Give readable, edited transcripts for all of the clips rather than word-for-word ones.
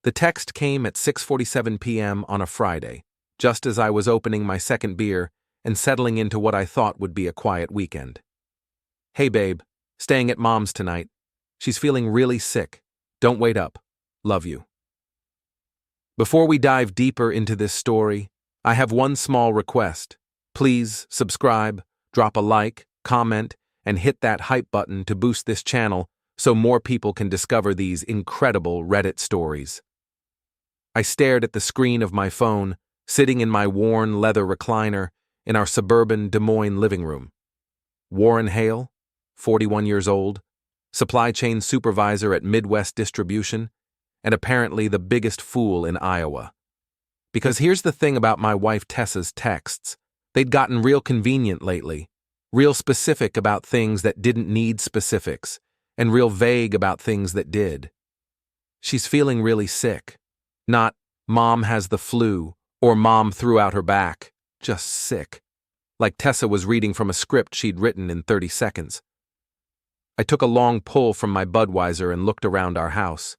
The text came at 6:47 p.m. on a Friday, just as I was opening my second beer and settling into what I thought would be a quiet weekend. Hey babe, staying at mom's tonight. She's feeling really sick. Don't wait up. Love you. Before we dive deeper into this story, I have one small request. Please subscribe, drop a like, comment, and hit that hype button to boost this channel so more people can discover these incredible Reddit stories. I stared at the screen of my phone, sitting in my worn leather recliner in our suburban Des Moines living room. Warren Hale, 41 years old, supply chain supervisor at Midwest Distribution, and apparently the biggest fool in Iowa. Because here's the thing about my wife Tessa's texts. They'd gotten real convenient lately, real specific about things that didn't need specifics, and real vague about things that did. She's feeling really sick. Not, mom has the flu, or mom threw out her back, just sick. Like Tessa was reading from a script she'd written in 30 seconds. I took a long pull from my Budweiser and looked around our house.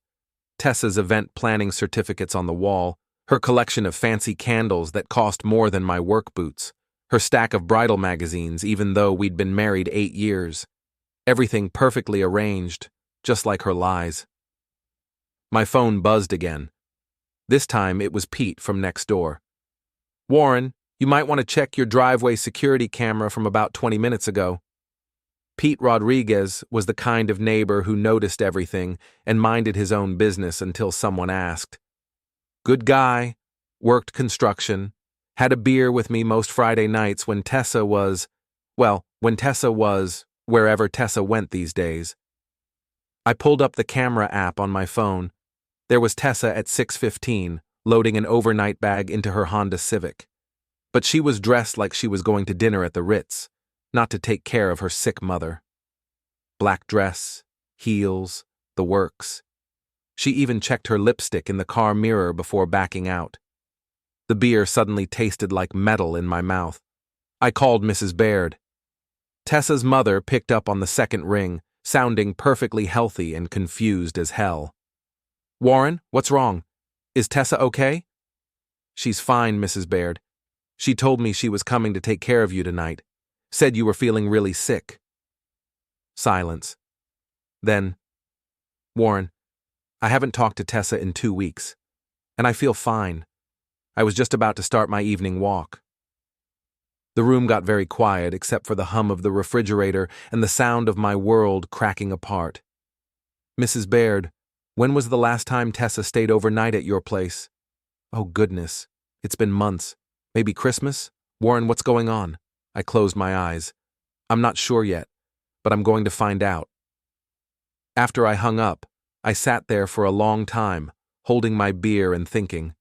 Tessa's event planning certificates on the wall, her collection of fancy candles that cost more than my work boots, her stack of bridal magazines even though we'd been married 8 years. Everything perfectly arranged, just like her lies. My phone buzzed again. This time it was Pete from next door. Warren, you might want to check your driveway security camera from about 20 minutes ago. Pete Rodriguez was the kind of neighbor who noticed everything and minded his own business until someone asked. Good guy, worked construction, had a beer with me most Friday nights when Tessa was wherever Tessa went these days. I pulled up the camera app on my phone. There was Tessa at 6:15, loading an overnight bag into her Honda Civic. But she was dressed like she was going to dinner at the Ritz, not to take care of her sick mother. Black dress, heels, the works. She even checked her lipstick in the car mirror before backing out. The beer suddenly tasted like metal in my mouth. I called Mrs. Baird. Tessa's mother picked up on the second ring, sounding perfectly healthy and confused as hell. Warren, what's wrong? Is Tessa okay? She's fine, Mrs. Baird. She told me she was coming to take care of you tonight. Said you were feeling really sick. Silence. Then, Warren, I haven't talked to Tessa in 2 weeks, and I feel fine. I was just about to start my evening walk. The room got very quiet except for the hum of the refrigerator and the sound of my world cracking apart. Mrs. Baird, when was the last time Tessa stayed overnight at your place? Oh goodness, it's been months. Maybe Christmas? Warren, what's going on? I closed my eyes. I'm not sure yet, but I'm going to find out. After I hung up, I sat there for a long time, holding my beer and thinking.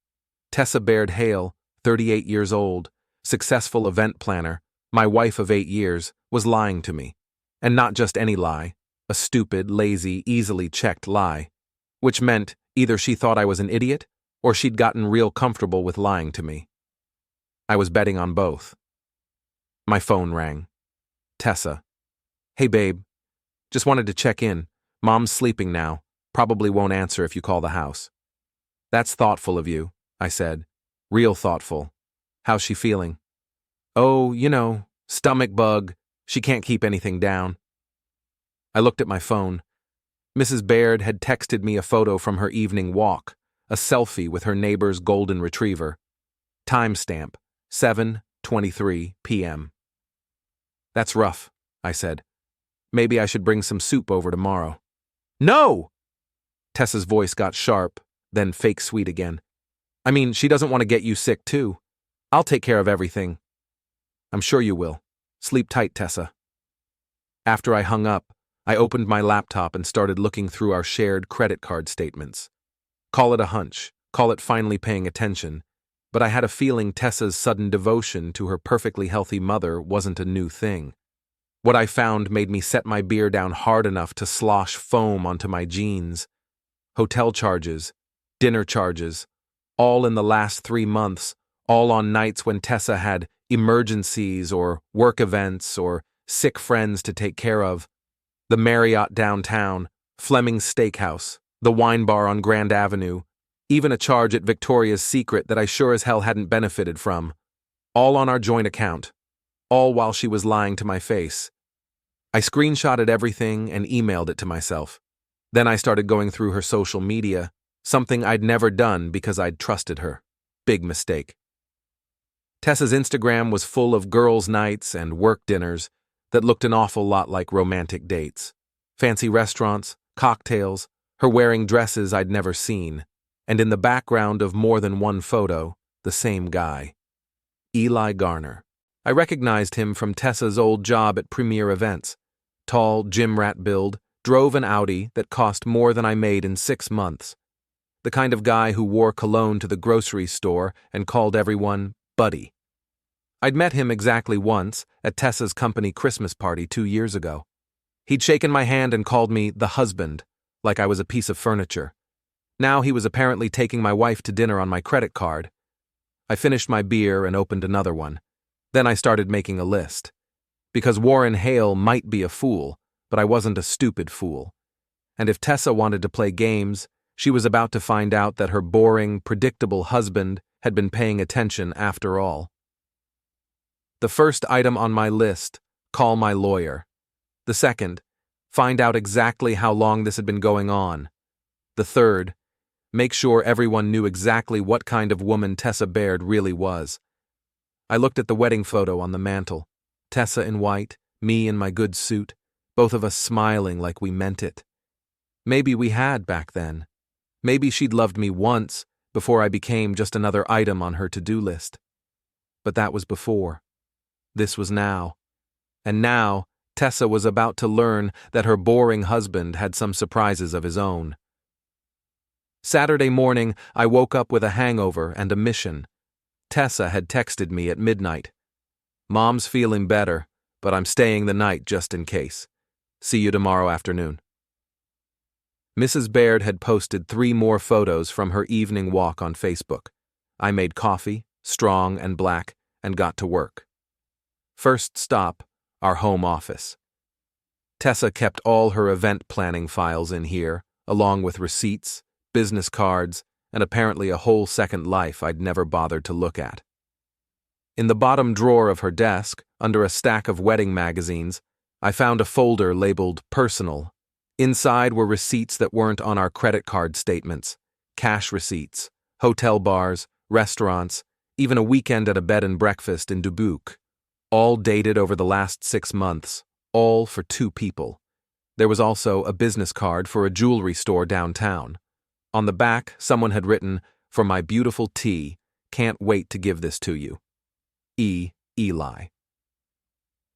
Tessa Baird Hale, 38 years old, successful event planner, my wife of 8 years, was lying to me. And not just any lie, a stupid, lazy, easily checked lie. Which meant either she thought I was an idiot, or she'd gotten real comfortable with lying to me. I was betting on both. My phone rang. Tessa. Hey babe, just wanted to check in. Mom's sleeping now. Probably won't answer if you call the house. That's thoughtful of you, I said. Real thoughtful. How's she feeling? Oh, stomach bug. She can't keep anything down. I looked at my phone. Mrs. Baird had texted me a photo from her evening walk, a selfie with her neighbor's golden retriever. Timestamp, 7:23 p.m. That's rough, I said. Maybe I should bring some soup over tomorrow. No! Tessa's voice got sharp, then fake sweet again. I mean, she doesn't want to get you sick too. I'll take care of everything. I'm sure you will. Sleep tight, Tessa. After I hung up, I opened my laptop and started looking through our shared credit card statements. Call it a hunch, call it finally paying attention, but I had a feeling Tessa's sudden devotion to her perfectly healthy mother wasn't a new thing. What I found made me set my beer down hard enough to slosh foam onto my jeans. Hotel charges, dinner charges, all in the last 3 months, all on nights when Tessa had emergencies or work events or sick friends to take care of. The Marriott downtown, Fleming's Steakhouse, the wine bar on Grand Avenue, Even a charge at Victoria's Secret that I sure as hell hadn't benefited from. All on our joint account. All while she was lying to my face. I screenshotted everything and emailed it to myself. Then I started going through her social media, something I'd never done because I'd trusted her. Big mistake. Tessa's Instagram was full of girls' nights and work dinners that looked an awful lot like romantic dates. Fancy restaurants, cocktails, her wearing dresses I'd never seen, and in the background of more than one photo, the same guy. Eli Garner. I recognized him from Tessa's old job at Premier Events. Tall, gym rat build, drove an Audi that cost more than I made in 6 months. The kind of guy who wore cologne to the grocery store and called everyone buddy. I'd met him exactly once at Tessa's company Christmas party 2 years ago. He'd shaken my hand and called me the husband, like I was a piece of furniture. Now he was apparently taking my wife to dinner on my credit card. I finished my beer and opened another one. Then I started making a list. Because Warren Hale might be a fool, but I wasn't a stupid fool. And if Tessa wanted to play games, she was about to find out that her boring, predictable husband had been paying attention after all. The first item on my list, call my lawyer. The second, find out exactly how long this had been going on. The third, make sure everyone knew exactly what kind of woman Tessa Baird really was. I looked at the wedding photo on the mantel. Tessa in white, me in my good suit, both of us smiling like we meant it. Maybe we had back then. Maybe she'd loved me once before I became just another item on her to-do list. But that was before. This was now. And now, Tessa was about to learn that her boring husband had some surprises of his own. Saturday morning, I woke up with a hangover and a mission. Tessa had texted me at midnight. Mom's feeling better, but I'm staying the night just in case. See you tomorrow afternoon. Mrs. Baird had posted 3 more photos from her evening walk on Facebook. I made coffee, strong and black, and got to work. First stop, our home office. Tessa kept all her event planning files in here, along with receipts, business cards, and apparently a whole second life I'd never bothered to look at. In the bottom drawer of her desk, under a stack of wedding magazines, I found a folder labeled Personal. Inside were receipts that weren't on our credit card statements, cash receipts, hotel bars, restaurants, even a weekend at a bed and breakfast in Dubuque. All dated over the last 6 months, all for 2 people. There was also a business card for a jewelry store downtown. On the back, someone had written, "For my beautiful T, can't wait to give this to you. Eli."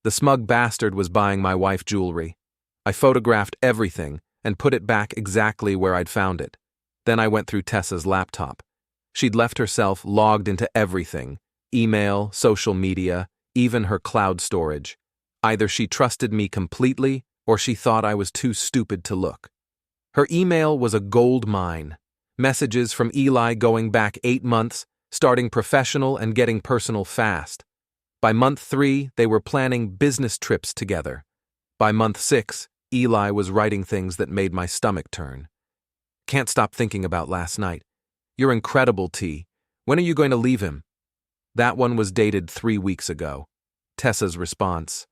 The smug bastard was buying my wife jewelry. I photographed everything and put it back exactly where I'd found it. Then I went through Tessa's laptop. She'd left herself logged into everything, email, social media, even her cloud storage. Either she trusted me completely or she thought I was too stupid to look. Her email was a gold mine. Messages from Eli going back 8 months, starting professional and getting personal fast. By month 3, they were planning business trips together. By month 6, Eli was writing things that made my stomach turn. "Can't stop thinking about last night. You're incredible, T. When are you going to leave him?" That one was dated 3 weeks ago. Tessa's response: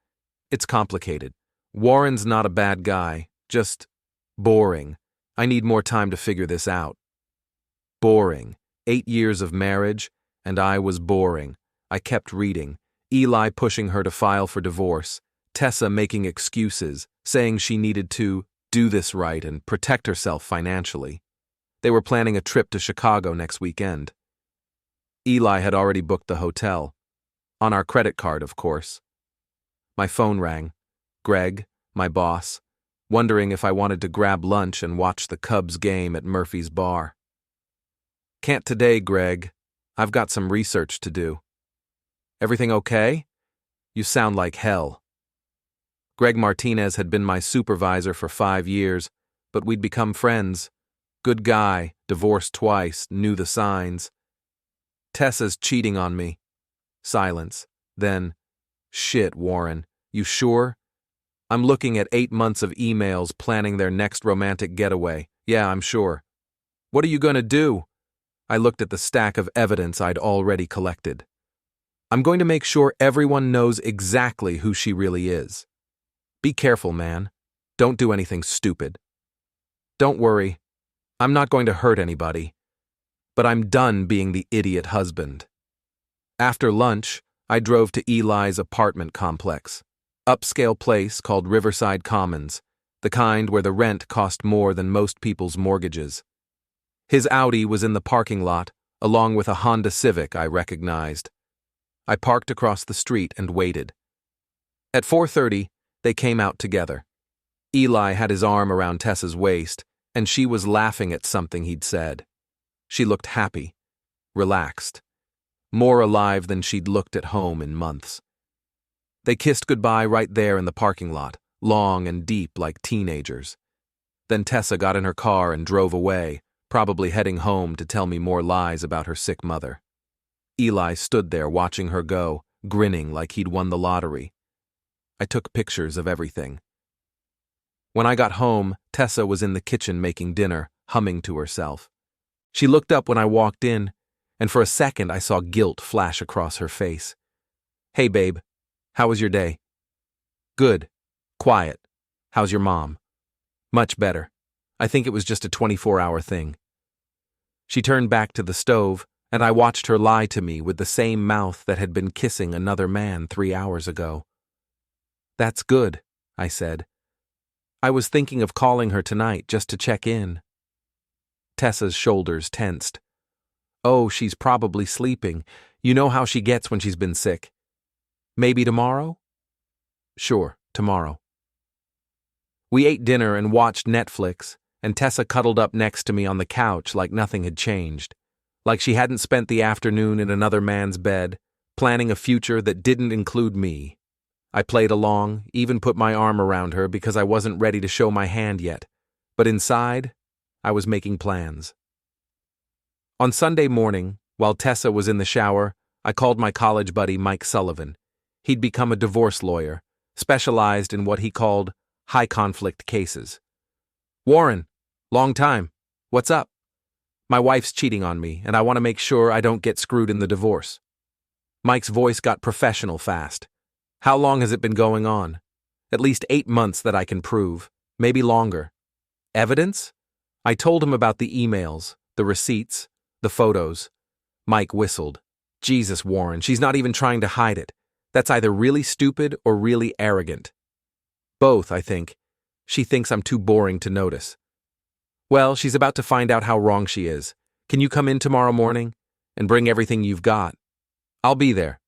"It's complicated. Warren's not a bad guy, just boring. I need more time to figure this out." Boring. 8 years of marriage, and I was boring. I kept reading. Eli pushing her to file for divorce. Tessa making excuses, saying she needed to do this right and protect herself financially. They were planning a trip to Chicago next weekend. Eli had already booked the hotel. On our credit card, of course. My phone rang. Greg, my boss, wondering if I wanted to grab lunch and watch the Cubs game at Murphy's Bar. "Can't today, Greg. I've got some research to do." "Everything okay? You sound like hell." Greg Martinez had been my supervisor for 5 years, but we'd become friends. Good guy, divorced twice, knew the signs. "Tessa's cheating on me." Silence. Then, "Shit, Warren, you sure?" "I'm looking at 8 months of emails planning their next romantic getaway. Yeah, I'm sure." "What are you going to do?" I looked at the stack of evidence I'd already collected. I'm going to make sure everyone knows exactly who she really is. Be careful, man. Don't do anything stupid. Don't worry. I'm not going to hurt anybody. But I'm done being the idiot husband. After lunch, I drove to Eli's apartment complex, upscale place called Riverside Commons, the kind where the rent cost more than most people's mortgages. His Audi was in the parking lot, along with a Honda Civic I recognized. I parked across the street and waited. At 4:30, they came out together. Eli had his arm around Tessa's waist, and she was laughing at something he'd said. She looked happy, relaxed, more alive than she'd looked at home in months. They kissed goodbye right there in the parking lot, long and deep like teenagers. Then Tessa got in her car and drove away, probably heading home to tell me more lies about her sick mother. Eli stood there watching her go, grinning like he'd won the lottery. I took pictures of everything. When I got home, Tessa was in the kitchen making dinner, humming to herself. She looked up when I walked in, and for a second I saw guilt flash across her face. "Hey, babe. How was your day?" "Good. Quiet. How's your mom?" "Much better. I think it was just a 24-hour thing." She turned back to the stove, and I watched her lie to me with the same mouth that had been kissing another man 3 hours ago. "That's good," I said. "I was thinking of calling her tonight just to check in." Tessa's shoulders tensed. "Oh, she's probably sleeping. You know how she gets when she's been sick. Maybe tomorrow?" "Sure, tomorrow." We ate dinner and watched Netflix, and Tessa cuddled up next to me on the couch like nothing had changed, like she hadn't spent the afternoon in another man's bed, planning a future that didn't include me. I played along, even put my arm around her because I wasn't ready to show my hand yet, but inside, I was making plans. On Sunday morning, while Tessa was in the shower, I called my college buddy Mike Sullivan. He'd become a divorce lawyer, specialized in what he called high-conflict cases. "Warren, long time. What's up? My wife's cheating on me, and I want to make sure I don't get screwed in the divorce." Mike's voice got professional fast. "How long has it been going on?" "At least 8 months that I can prove. Maybe longer." "Evidence?" I told him about the emails, the receipts, the photos. Mike whistled. "Jesus, Warren, she's not even trying to hide it. That's either really stupid or really arrogant." "Both, I think. She thinks I'm too boring to notice." "Well, she's about to find out how wrong she is. Can you come in tomorrow morning and bring everything you've got?" "I'll be there."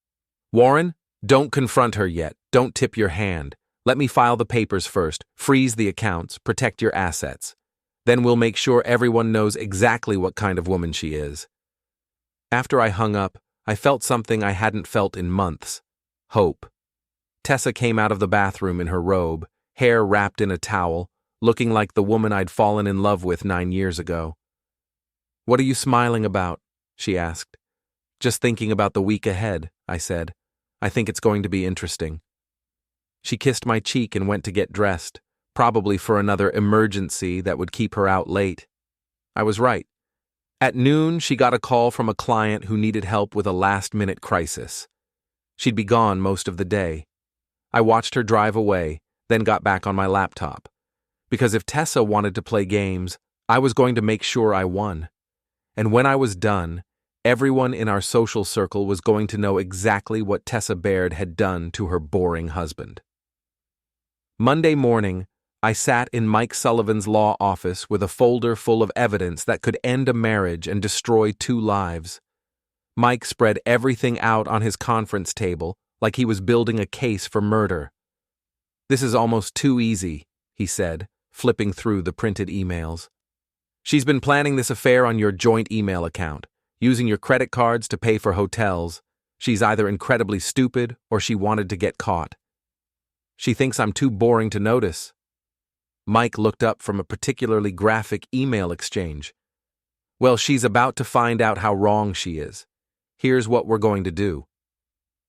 "Warren, don't confront her yet. Don't tip your hand. Let me file the papers first, freeze the accounts, protect your assets. Then we'll make sure everyone knows exactly what kind of woman she is." After I hung up, I felt something I hadn't felt in months. Hope. Tessa came out of the bathroom in her robe, hair wrapped in a towel, looking like the woman I'd fallen in love with 9 years ago. "What are you smiling about?" she asked. "Just thinking about the week ahead," I said. "I think it's going to be interesting." She kissed my cheek and went to get dressed, probably for another emergency that would keep her out late. I was right. At noon, she got a call from a client who needed help with a last-minute crisis. She'd be gone most of the day. I watched her drive away, then got back on my laptop. Because if Tessa wanted to play games, I was going to make sure I won. And when I was done, everyone in our social circle was going to know exactly what Tessa Baird had done to her boring husband. Monday morning, I sat in Mike Sullivan's law office with a folder full of evidence that could end a marriage and destroy 2 lives. Mike spread everything out on his conference table like he was building a case for murder. "This is almost too easy," he said, flipping through the printed emails. "She's been planning this affair on your joint email account, using your credit cards to pay for hotels. She's either incredibly stupid or she wanted to get caught. She thinks I'm too boring to notice." Mike looked up from a particularly graphic email exchange. "Well, she's about to find out how wrong she is. Here's what we're going to do."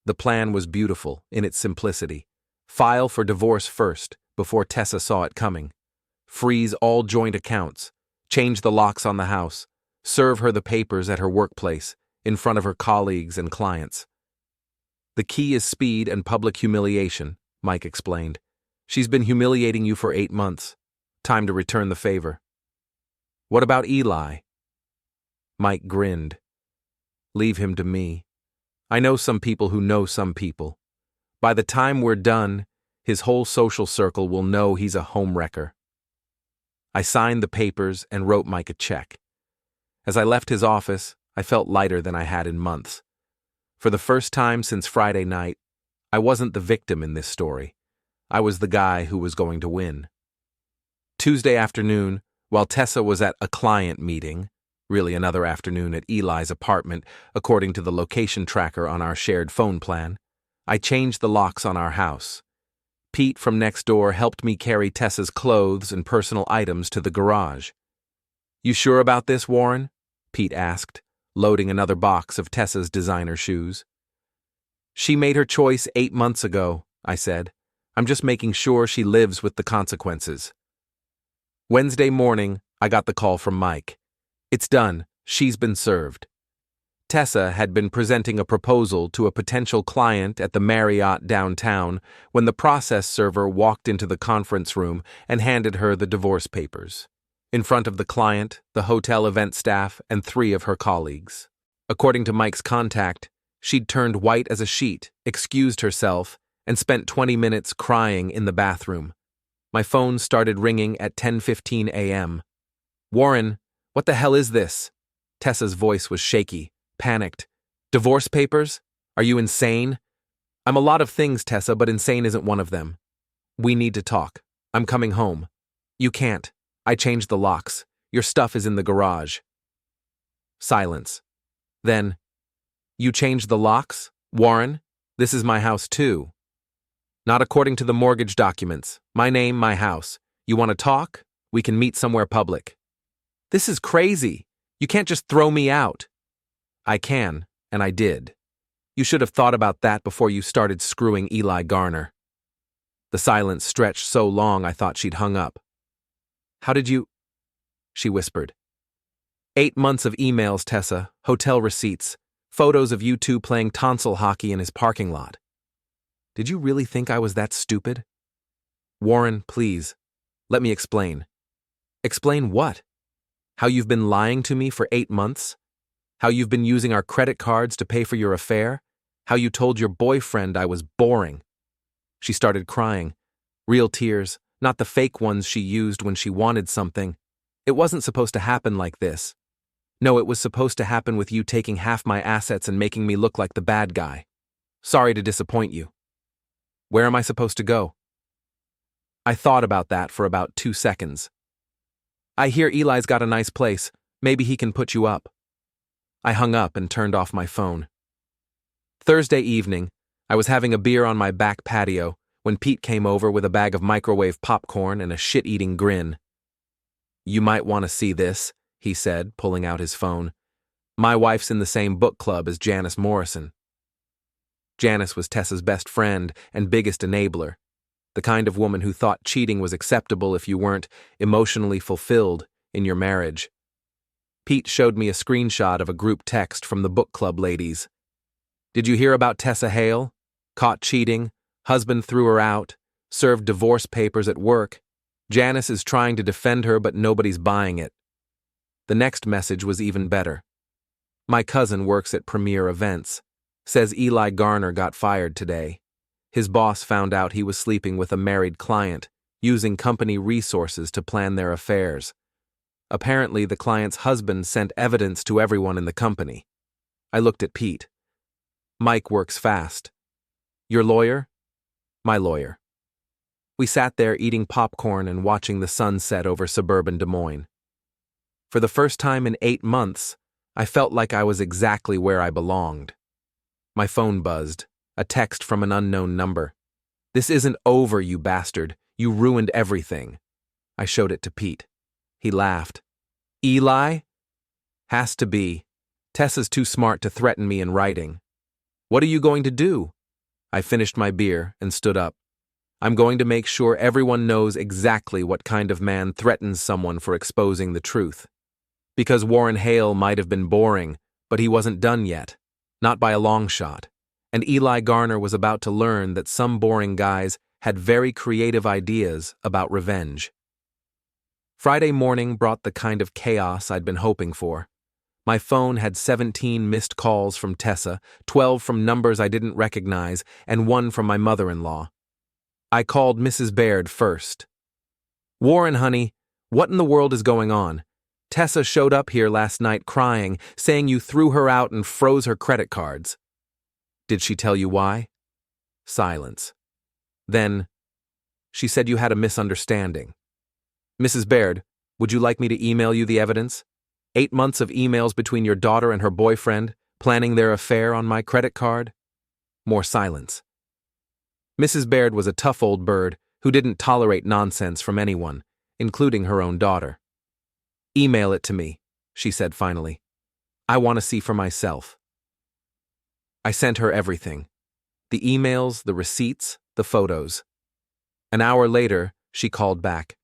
The plan was beautiful in its simplicity. File for divorce first, before Tessa saw it coming. Freeze all joint accounts. Change the locks on the house. serve her the papers at her workplace, in front of her colleagues and clients. The key is speed and public humiliation, Mike explained. She's been humiliating you for 8 months. Time to return the favor. What about Eli? Mike grinned. Leave him to me. I know some people who know some people. By the time we're done, his whole social circle will know he's a homewrecker. I signed the papers and wrote Mike a check. As I left his office, I felt lighter than I had in months. For the first time since Friday night, I wasn't the victim in this story. I was the guy who was going to win. Tuesday afternoon, while Tessa was at a client meeting, really another afternoon at Eli's apartment, according to the location tracker on our shared phone plan, I changed the locks on our house. Pete from next door helped me carry Tessa's clothes and personal items to the garage. You sure about this, Warren? Pete asked, loading another box of Tessa's designer shoes. She made her choice 8 months ago, I said. I'm just making sure she lives with the consequences. Wednesday morning, I got the call from Mike. It's done. She's been served. Tessa had been presenting a proposal to a potential client at the Marriott downtown when the process server walked into the conference room and handed her the divorce papers. In front of the client, the hotel event staff, and 3 of her colleagues. According to Mike's contact, she'd turned white as a sheet, excused herself, and spent 20 minutes crying in the bathroom. My phone started ringing at 10:15 a.m. Warren, what the hell is this? Tessa's voice was shaky, panicked. Divorce papers? Are you insane? I'm a lot of things, Tessa, but insane isn't one of them. We need to talk. I'm coming home. You can't. I changed the locks. Your stuff is in the garage. Silence. Then, you changed the locks? Warren, this is my house too. Not according to the mortgage documents. My name, my house. You want to talk? We can meet somewhere public. This is crazy. You can't just throw me out. I can, and I did. You should have thought about that before you started screwing Eli Garner. The silence stretched so long I thought she'd hung up. How did you? She whispered. 8 months of emails, Tessa, hotel receipts, photos of you two playing tonsil hockey in his parking lot. Did you really think I was that stupid? Warren, please, let me explain. Explain what? How you've been lying to me for 8 months? How you've been using our credit cards to pay for your affair? How you told your boyfriend I was boring? She started crying. Real tears, not the fake ones she used when she wanted something. It wasn't supposed to happen like this. No, it was supposed to happen with you taking half my assets and making me look like the bad guy. Sorry to disappoint you. Where am I supposed to go? I thought about that for about 2 seconds. I hear Eli's got a nice place. Maybe he can put you up. I hung up and turned off my phone. Thursday evening, I was having a beer on my back patio when Pete came over with a bag of microwave popcorn and a shit-eating grin. You might want to see this, he said, pulling out his phone. My wife's in the same book club as Janice Morrison. Janice was Tessa's best friend and biggest enabler, the kind of woman who thought cheating was acceptable if you weren't emotionally fulfilled in your marriage. Pete showed me a screenshot of a group text from the book club ladies. Did you hear about Tessa Hale? Caught cheating, husband threw her out, served divorce papers at work. Janice is trying to defend her, but nobody's buying it. The next message was even better. My cousin works at Premier Events. Says Eli Garner got fired today. His boss found out he was sleeping with a married client, using company resources to plan their affairs. Apparently, the client's husband sent evidence to everyone in the company. I looked at Pete. Mike works fast. Your lawyer? My lawyer. We sat there eating popcorn and watching the sun set over suburban Des Moines. For the first time in 8 months, I felt like I was exactly where I belonged. My phone buzzed, a text from an unknown number. This isn't over, you bastard. You ruined everything. I showed it to Pete. He laughed. Eli? Has to be. Tessa's too smart to threaten me in writing. What are you going to do? I finished my beer and stood up. I'm going to make sure everyone knows exactly what kind of man threatens someone for exposing the truth. Because Warren Hale might have been boring, but he wasn't done yet. Not by a long shot. And Eli Garner was about to learn that some boring guys had very creative ideas about revenge. Friday morning brought the kind of chaos I'd been hoping for. My phone had 17 missed calls from Tessa, 12 from numbers I didn't recognize, and 1 from my mother-in-law. I called Mrs. Baird first. "Warren, honey, what in the world is going on? Tessa showed up here last night crying, saying you threw her out and froze her credit cards." "Did she tell you why?" Silence. Then, "She said you had a misunderstanding." "Mrs. Baird, would you like me to email you the evidence? 8 months of emails between your daughter and her boyfriend, planning their affair on my credit card?" More silence. Mrs. Baird was a tough old bird who didn't tolerate nonsense from anyone, including her own daughter. "Email it to me," she said finally. "I want to see for myself." I sent her everything. The emails, the receipts, the photos. An hour later, she called back.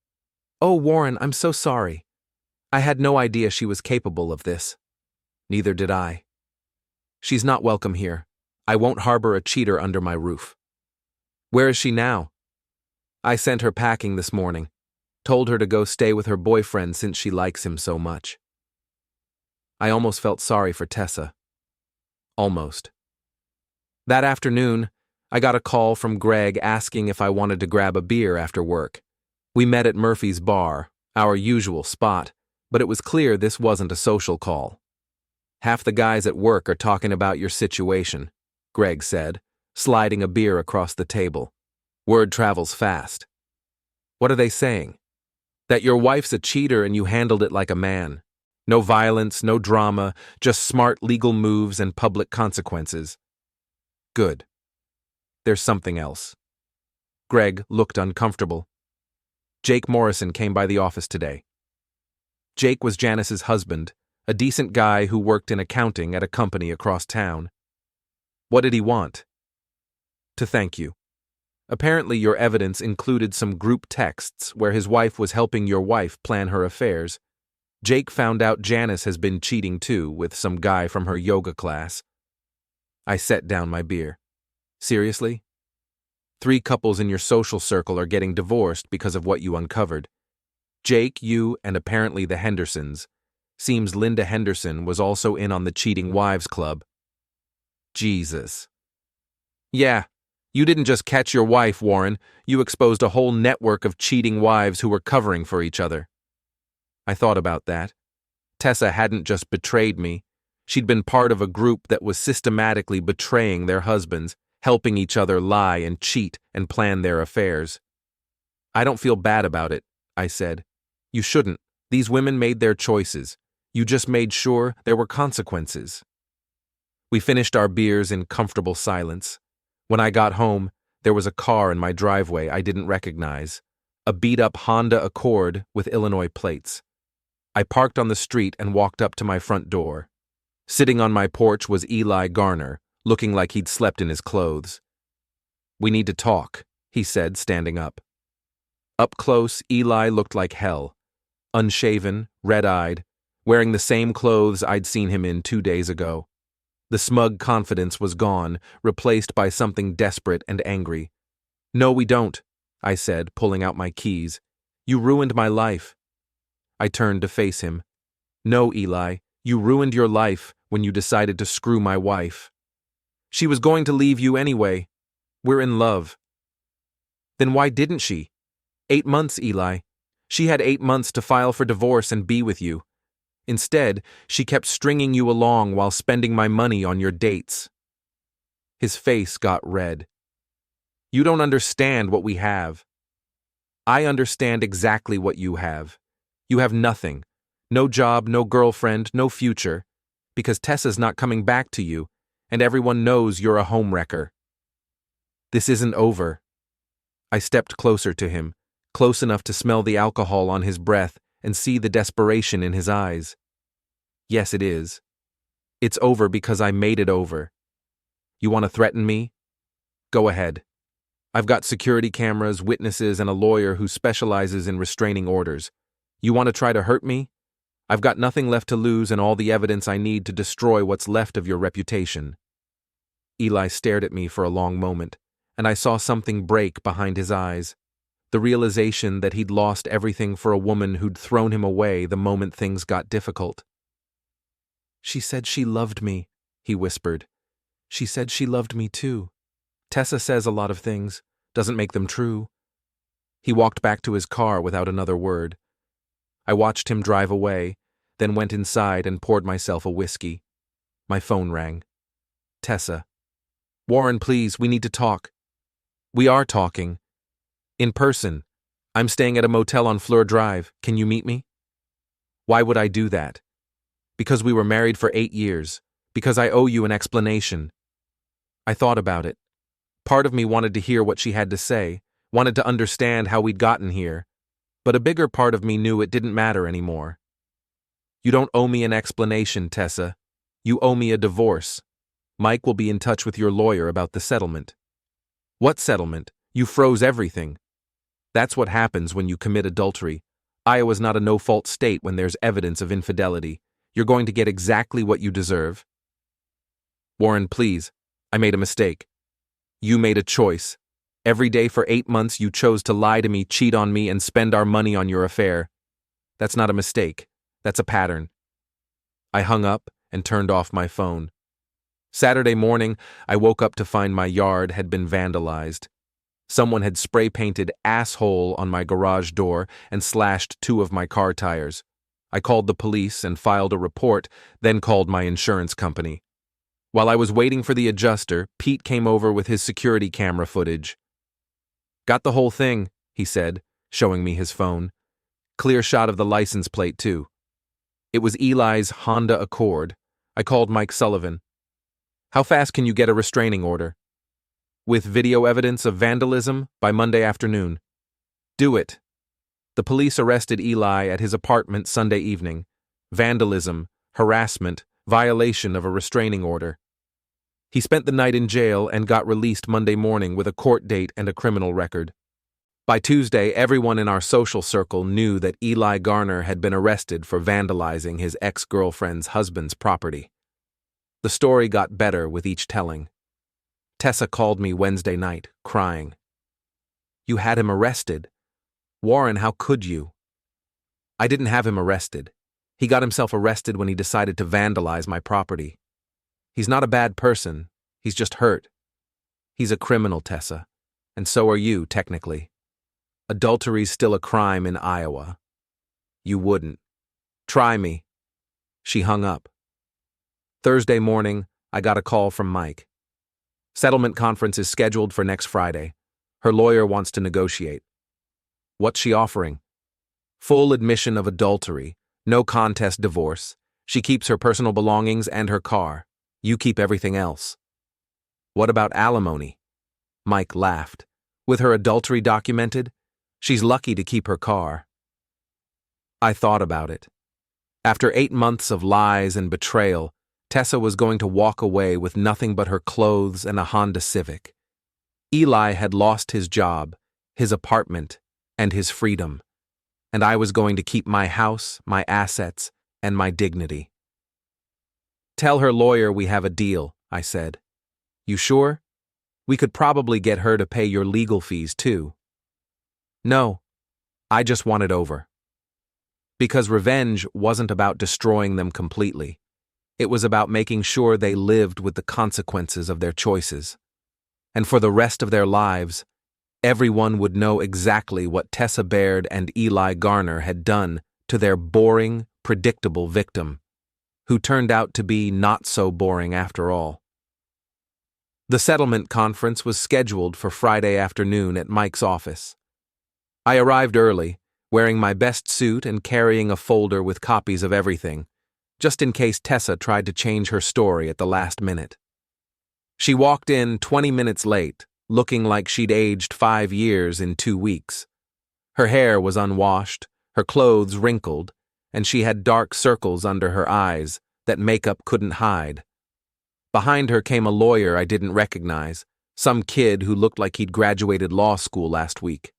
"Oh, Warren, I'm so sorry. I had no idea she was capable of this." "Neither did I." "She's not welcome here. I won't harbor a cheater under my roof." "Where is she now?" "I sent her packing this morning. Told her to go stay with her boyfriend since she likes him so much." I almost felt sorry for Tessa. Almost. That afternoon, I got a call from Greg asking if I wanted to grab a beer after work. We met at Murphy's Bar, our usual spot, but it was clear this wasn't a social call. "Half the guys at work are talking about your situation," Greg said, sliding a beer across the table. "Word travels fast." "What are they saying?" "That your wife's a cheater and you handled it like a man. No violence, no drama, just smart legal moves and public consequences." "Good. There's something else." Greg looked uncomfortable. "Jake Morrison came by the office today." Jake was Janice's husband, a decent guy who worked in accounting at a company across town. "What did he want?" "To thank you. Apparently your evidence included some group texts where his wife was helping your wife plan her affairs. Jake found out Janice has been cheating too with some guy from her yoga class." I set down my beer. "Seriously? 3 couples in your social circle are getting divorced because of what you uncovered. Jake, you, and apparently the Hendersons. Seems Linda Henderson was also in on the cheating wives club." "Jesus." "Yeah. You didn't just catch your wife, Warren. You exposed a whole network of cheating wives who were covering for each other." I thought about that. Tessa hadn't just betrayed me. She'd been part of a group that was systematically betraying their husbands, helping each other lie and cheat and plan their affairs. "I don't feel bad about it," I said. "You shouldn't. These women made their choices. You just made sure there were consequences." We finished our beers in comfortable silence. When I got home, there was a car in my driveway I didn't recognize, a beat-up Honda Accord with Illinois plates. I parked on the street and walked up to my front door. Sitting on my porch was Eli Garner, looking like he'd slept in his clothes. "We need to talk," he said, standing up. Up close, Eli looked like hell. Unshaven, red-eyed, wearing the same clothes I'd seen him in 2 days ago. The smug confidence was gone, replaced by something desperate and angry. "No, we don't," I said, pulling out my keys. "You ruined my life." I turned to face him. "No, Eli, you ruined your life when you decided to screw my wife. She was going to leave you anyway. We're in love." "Then why didn't she?" 8 months, Eli. She had 8 months to file for divorce and be with you. Instead, she kept stringing you along while spending my money on your dates." His face got red. "You don't understand what we have." "I understand exactly what you have. You have nothing. No job, no girlfriend, no future. Because Tessa's not coming back to you, and everyone knows you're a homewrecker." "This isn't over." I stepped closer to him, close enough to smell the alcohol on his breath and see the desperation in his eyes. "Yes, it is. It's over because I made it over. You want to threaten me? Go ahead. I've got security cameras, witnesses, and a lawyer who specializes in restraining orders. You want to try to hurt me? I've got nothing left to lose and all the evidence I need to destroy what's left of your reputation." Eli stared at me for a long moment, and I saw something break behind his eyes. The realization that he'd lost everything for a woman who'd thrown him away the moment things got difficult. "She said she loved me," he whispered. "She said she loved me too. Tessa says a lot of things, doesn't make them true." He walked back to his car without another word. I watched him drive away, then went inside and poured myself a whiskey. My phone rang. "Tessa." "Warren, please, we need to talk." "We are talking. In person. I'm staying at a motel on Fleur Drive. Can you meet me?" "Why would I do that?" "Because we were married for 8 years. Because I owe you an explanation." I thought about it. Part of me wanted to hear what she had to say, wanted to understand how we'd gotten here, but a bigger part of me knew it didn't matter anymore. "You don't owe me an explanation, Tessa. You owe me a divorce. Mike will be in touch with your lawyer about the settlement." "What settlement? You froze everything." "That's what happens when you commit adultery. Iowa's not a no-fault state when there's evidence of infidelity. You're going to get exactly what you deserve." "Warren, please. I made a mistake. You made a choice. Every day for 8 months you chose to lie to me, cheat on me, and spend our money on your affair. That's not a mistake. That's a pattern." I hung up and turned off my phone. Saturday morning, I woke up to find my yard had been vandalized. Someone had spray-painted "asshole" on my garage door and slashed 2 of my car tires. I called the police and filed a report, then called my insurance company. While I was waiting for the adjuster, Pete came over with his security camera footage. "Got the whole thing," he said, showing me his phone. "Clear shot of the license plate, too." It was Eli's Honda Accord. I called Mike Sullivan. "How fast can you get a restraining order?" "With video evidence of vandalism by Monday afternoon." "Do it." The police arrested Eli at his apartment Sunday evening. Vandalism, harassment, violation of a restraining order. He spent the night in jail and got released Monday morning with a court date and a criminal record. By Tuesday, everyone in our social circle knew that Eli Garner had been arrested for vandalizing his ex-girlfriend's husband's property. The story got better with each telling. Tessa called me Wednesday night, crying. "You had him arrested. Warren, how could you?" "I didn't have him arrested. He got himself arrested when he decided to vandalize my property. He's not a bad person. He's just hurt. He's a criminal, Tessa. And so are you, technically. Adultery's still a crime in Iowa. You wouldn't. Try me." She hung up. Thursday morning, I got a call from Mike. Settlement conference is scheduled for next Friday. Her lawyer wants to negotiate. What's she offering? Full admission of adultery, no contest divorce. She keeps her personal belongings and her car. You keep everything else. What about alimony? Mike laughed. With her adultery documented, she's lucky to keep her car. I thought about it. After 8 months of lies and betrayal, Tessa was going to walk away with nothing but her clothes and a Honda Civic. Eli had lost his job, his apartment, and his freedom, and I was going to keep my house, my assets, and my dignity. "Tell her lawyer we have a deal," I said. "You sure? We could probably get her to pay your legal fees, too." "No, I just want it over." Because revenge wasn't about destroying them completely. It was about making sure they lived with the consequences of their choices. And for the rest of their lives, everyone would know exactly what Tessa Baird and Eli Garner had done to their boring, predictable victim, who turned out to be not so boring after all. The settlement conference was scheduled for Friday afternoon at Mike's office. I arrived early, wearing my best suit and carrying a folder with copies of everything, just in case Tessa tried to change her story at the last minute. She walked in 20 minutes late, looking like she'd aged 5 years in 2 weeks. Her hair was unwashed, her clothes wrinkled, and she had dark circles under her eyes that makeup couldn't hide. Behind her came a lawyer I didn't recognize, some kid who looked like he'd graduated law school last week.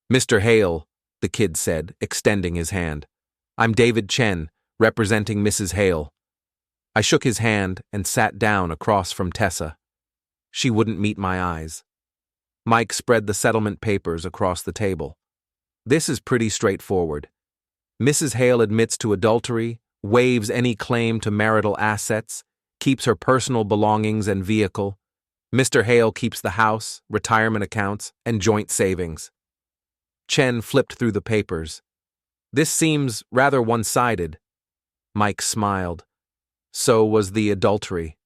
"Mr. Hale," the kid said, extending his hand. I'm David Chen, representing Mrs. Hale. I shook his hand and sat down across from Tessa. She wouldn't meet my eyes. Mike spread the settlement papers across the table. This is pretty straightforward. Mrs. Hale admits to adultery, waives any claim to marital assets, keeps her personal belongings and vehicle. Mr. Hale keeps the house, retirement accounts, and joint savings. Chen flipped through the papers. This seems rather one-sided. Mike smiled. So was the adultery.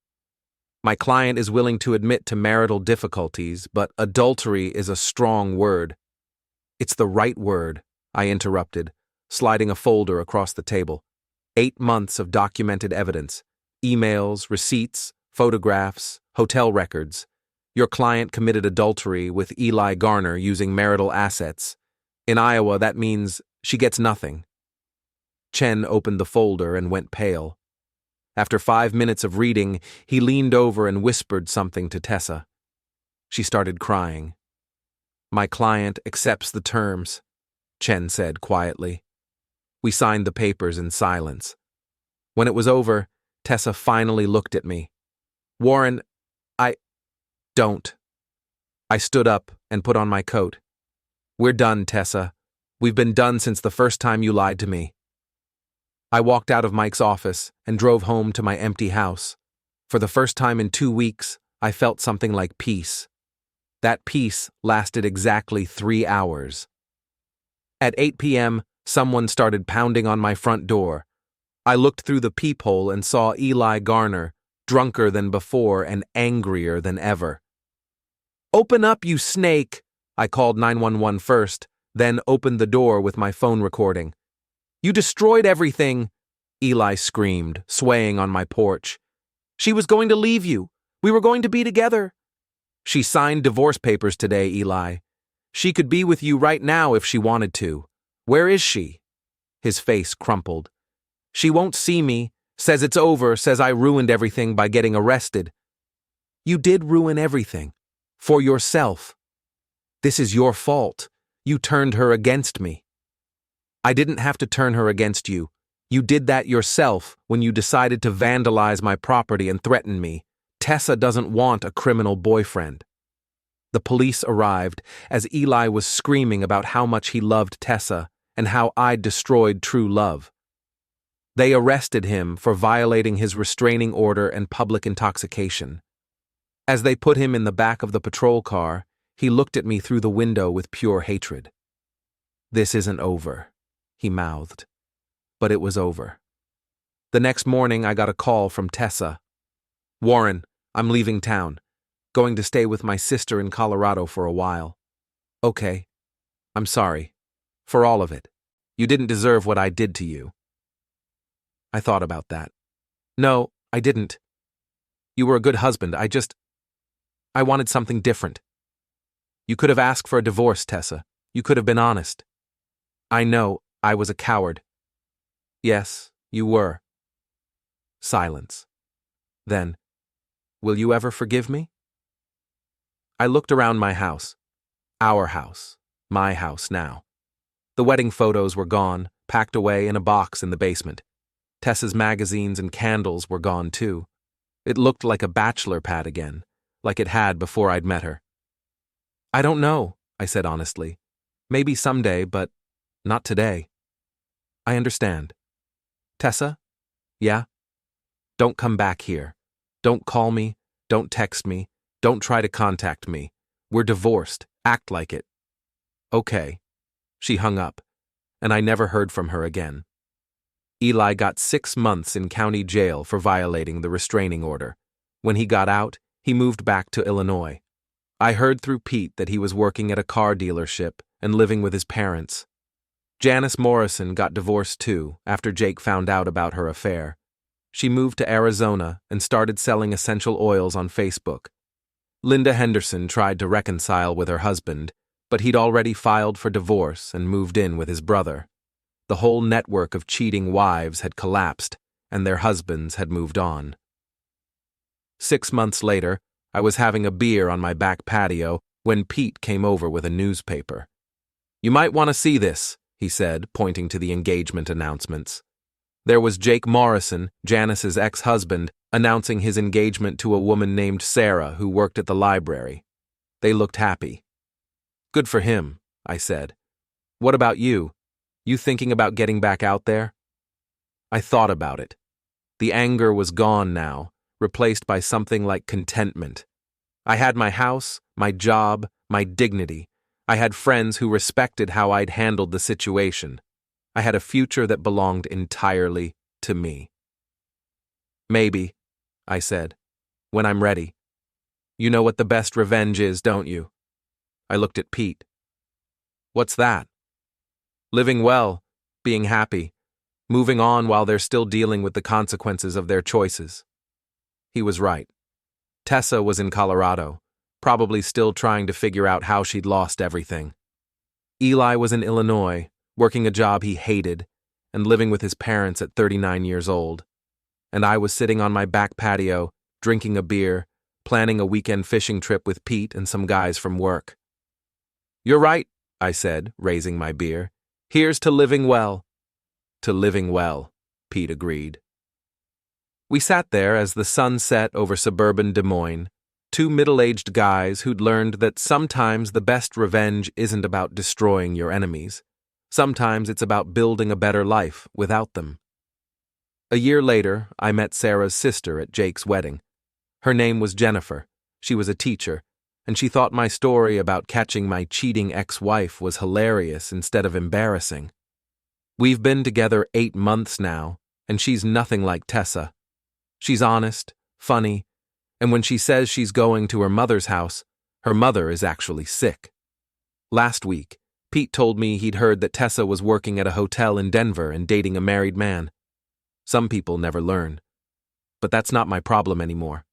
My client is willing to admit to marital difficulties, but adultery is a strong word. It's the right word, I interrupted, sliding a folder across the table. 8 months of documented evidence. Emails, receipts, photographs, hotel records. Your client committed adultery with Eli Garner using marital assets. In Iowa, that means she gets nothing. Chen opened the folder and went pale. After 5 minutes of reading, he leaned over and whispered something to Tessa. She started crying. My client accepts the terms, Chen said quietly. We signed the papers in silence. When it was over, Tessa finally looked at me. Warren, don't. I stood up and put on my coat. We're done, Tessa. We've been done since the first time you lied to me. I walked out of Mike's office and drove home to my empty house. For the first time in 2 weeks, I felt something like peace. That peace lasted exactly 3 hours. At 8 p.m., someone started pounding on my front door. I looked through the peephole and saw Eli Garner, drunker than before and angrier than ever. Open up, you snake! I called 911 first, then opened the door with my phone recording. You destroyed everything, Eli screamed, swaying on my porch. She was going to leave you. We were going to be together. She signed divorce papers today, Eli. She could be with you right now if she wanted to. Where is she? His face crumpled. She won't see me, says it's over, says I ruined everything by getting arrested. You did ruin everything. For yourself. This is your fault. You turned her against me. I didn't have to turn her against you. You did that yourself when you decided to vandalize my property and threaten me. Tessa doesn't want a criminal boyfriend. The police arrived as Eli was screaming about how much he loved Tessa and how I'd destroyed true love. They arrested him for violating his restraining order and public intoxication. As they put him in the back of the patrol car, he looked at me through the window with pure hatred. This isn't over, he mouthed. But it was over. The next morning I got a call from Tessa. Warren, I'm leaving town. Going to stay with my sister in Colorado for a while. Okay. I'm sorry. For all of it. You didn't deserve what I did to you. I thought about that. No, I didn't. You were a good husband. I wanted something different. You could have asked for a divorce, Tessa. You could have been honest. I know, I was a coward. Yes, you were. Silence. Then, will you ever forgive me? I looked around my house. Our house. My house now. The wedding photos were gone, packed away in a box in the basement. Tessa's magazines and candles were gone too. It looked like a bachelor pad again, like it had before I'd met her. I don't know, I said honestly. Maybe someday, but not today. I understand. Tessa? Yeah? Don't come back here. Don't call me. Don't text me. Don't try to contact me. We're divorced. Act like it. Okay. She hung up, and I never heard from her again. Eli got 6 months in county jail for violating the restraining order. When he got out, he moved back to Illinois. I heard through Pete that he was working at a car dealership and living with his parents. Janice Morrison got divorced too after Jake found out about her affair. She moved to Arizona and started selling essential oils on Facebook. Linda Henderson tried to reconcile with her husband, but he'd already filed for divorce and moved in with his brother. The whole network of cheating wives had collapsed, and their husbands had moved on. 6 months later, I was having a beer on my back patio when Pete came over with a newspaper. You might want to see this, he said, pointing to the engagement announcements. There was Jake Morrison, Janice's ex-husband, announcing his engagement to a woman named Sarah who worked at the library. They looked happy. Good for him, I said. What about you? You thinking about getting back out there? I thought about it. The anger was gone now, replaced by something like contentment. I had my house, my job, my dignity. I had friends who respected how I'd handled the situation. I had a future that belonged entirely to me. Maybe, I said, when I'm ready. You know what the best revenge is, don't you? I looked at Pete. What's that? Living well, being happy, moving on while they're still dealing with the consequences of their choices. He was right. Tessa was in Colorado, probably still trying to figure out how she'd lost everything. Eli was in Illinois, working a job he hated, and living with his parents at 39 years old. And I was sitting on my back patio, drinking a beer, planning a weekend fishing trip with Pete and some guys from work. You're right, I said, raising my beer. Here's to living well. To living well, Pete agreed. We sat there as the sun set over suburban Des Moines, two middle-aged guys who'd learned that sometimes the best revenge isn't about destroying your enemies. Sometimes it's about building a better life without them. A year later, I met Sarah's sister at Jake's wedding. Her name was Jennifer. She was a teacher, and she thought my story about catching my cheating ex-wife was hilarious instead of embarrassing. We've been together 8 months now, and she's nothing like Tessa. She's honest, funny, and when she says she's going to her mother's house, her mother is actually sick. Last week, Pete told me he'd heard that Tessa was working at a hotel in Denver and dating a married man. Some people never learn. But that's not my problem anymore.